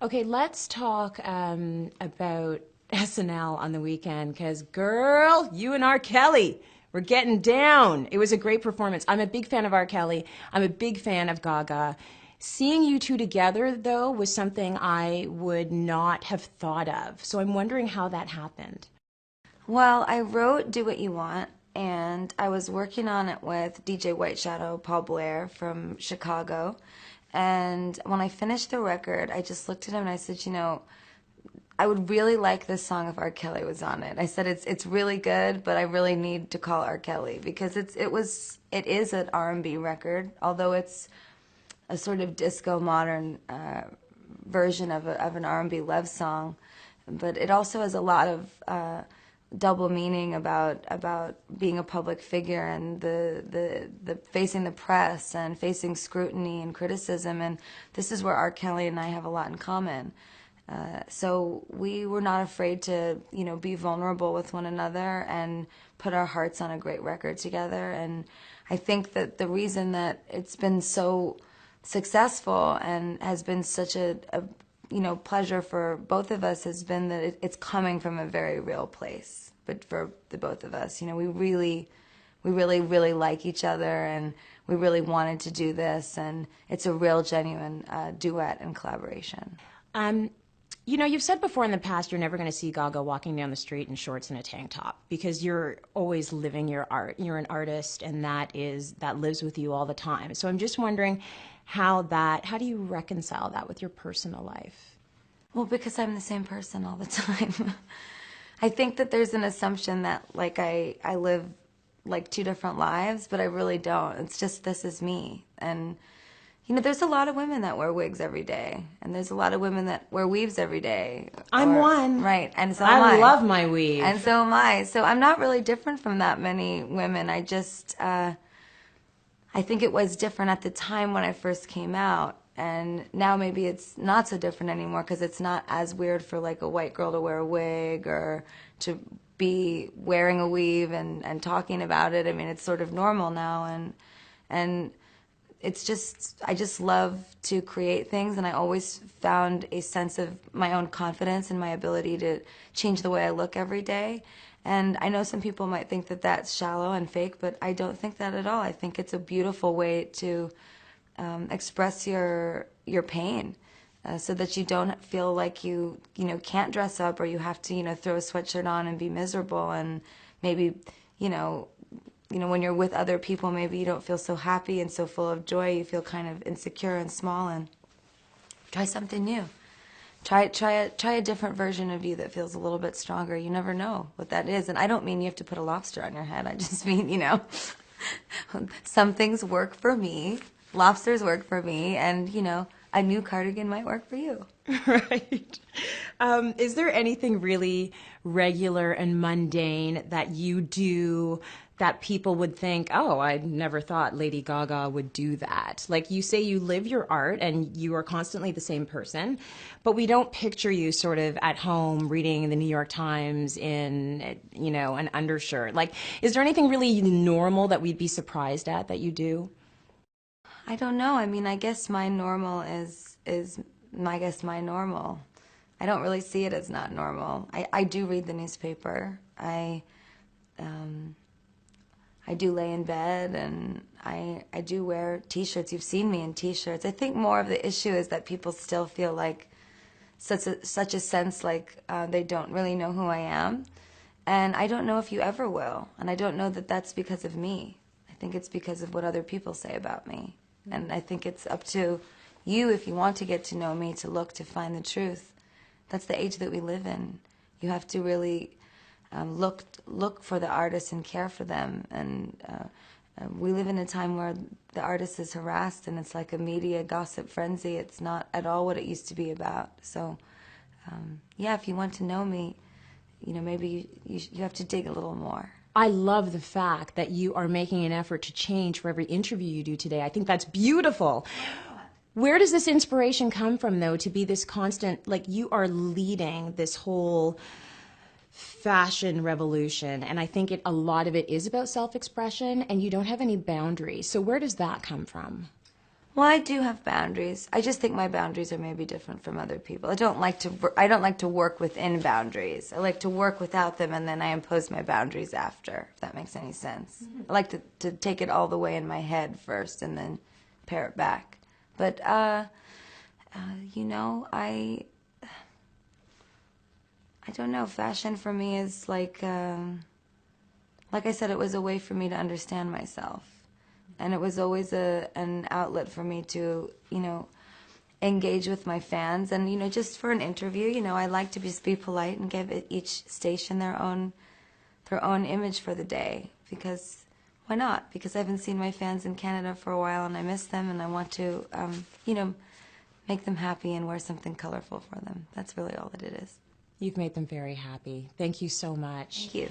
Okay, let's talk about SNL on the weekend because, girl, you and R. Kelly were getting down. It was a great performance. I'm a big fan of R. Kelly. I'm a big fan of Gaga. Seeing you two together, though, was something I would not have thought of. So I'm wondering how that happened. Well, I wrote Do What You Want, and I was working on it with DJ White Shadow, Paul Blair from Chicago. And when I finished the record, I just looked at him and I said, I would really like this song if R. Kelly was on it. I said it's really good, but I really need to call R. Kelly because it is an R&B record, although it's a sort of disco modern version of an R&B love song, but it also has a lot of double meaning about being a public figure and the facing the press and facing scrutiny and criticism, and this is where R. Kelly and I have a lot in common. So we were not afraid to, be vulnerable with one another and put our hearts on a great record together. And I think that the reason that it's been so successful and has been such a pleasure for both of us has been that it's coming from a very real place. But for the both of us, we really like each other, and we really wanted to do this, and it's a real genuine duet and collaboration. Um, you've said before in the past you're never going to see Gaga walking down the street in shorts and a tank top because you're always living your art. You're an artist, and that lives with you all the time. So I'm just wondering how do you reconcile that with your personal life? Well, because I'm the same person all the time. I think that there's an assumption that like I live like two different lives, but I really don't. It's just this is me. And there's a lot of women that wear wigs every day, and there's a lot of women that wear weaves every day. I'm one. Right, and so am I. I love my weave. And so am I. So I'm not really different from that many women. I think it was different at the time when I first came out, and now maybe it's not so different anymore because it's not as weird for like a white girl to wear a wig or to be wearing a weave and talking about it. I mean, it's sort of normal now, and it's just I just love to create things, and I always found a sense of my own confidence and my ability to change the way I look every day. And I know some people might think that that's shallow and fake, but I don't think that at all. I think it's a beautiful way to express your pain, so that you don't feel like you can't dress up or you have to throw a sweatshirt on and be miserable, and maybe when you're with other people, maybe you don't feel so happy and so full of joy. You feel kind of insecure and small, and try something new. Try a different version of you that feels a little bit stronger. You never know what that is. And I don't mean you have to put a lobster on your head. I just mean, some things work for me. Lobsters work for me, and, a new cardigan might work for you. Right. Is there anything really regular and mundane that you do that people would think, oh, I never thought Lady Gaga would do that? Like you say, you live your art and you are constantly the same person, but we don't picture you sort of at home reading the New York Times in, an undershirt. Like, is there anything really normal that we'd be surprised at that you do? I don't know. I mean, I guess my normal is I guess my normal. I don't really see it as not normal. I do read the newspaper. I do lay in bed, and I do wear T-shirts. You've seen me in T-shirts. I think more of the issue is that people still feel like such a sense like they don't really know who I am, and I don't know if you ever will. And I don't know that that's because of me. I think it's because of what other people say about me. And I think it's up to you, if you want to get to know me, to look to find the truth. That's the age that we live in. You have to really look for the artists and care for them. And we live in a time where the artist is harassed, and it's like a media gossip frenzy. It's not at all what it used to be about. So, yeah, if you want to know me, maybe you have to dig a little more. I love the fact that you are making an effort to change for every interview you do today. I think that's beautiful. Where does this inspiration come from, though, to be this constant, like you are leading this whole fashion revolution, and I think a lot of it is about self-expression, and you don't have any boundaries. So where does that come from? Well, I do have boundaries. I just think my boundaries are maybe different from other people. I don't like to work within boundaries. I like to work without them, and then I impose my boundaries after, if that makes any sense. I like to take it all the way in my head first and then pare it back. But, you know, I don't know. Fashion for me is like I said, it was a way for me to understand myself. And it was always an outlet for me to, you know, engage with my fans. And, you know, just for an interview, you know, I like to just be polite and give each station their own image for the day. Because, why not? Because I haven't seen my fans in Canada for a while and I miss them and I want to, you know, make them happy and wear something colorful for them. That's really all that it is. You've made them very happy. Thank you so much. Thank you.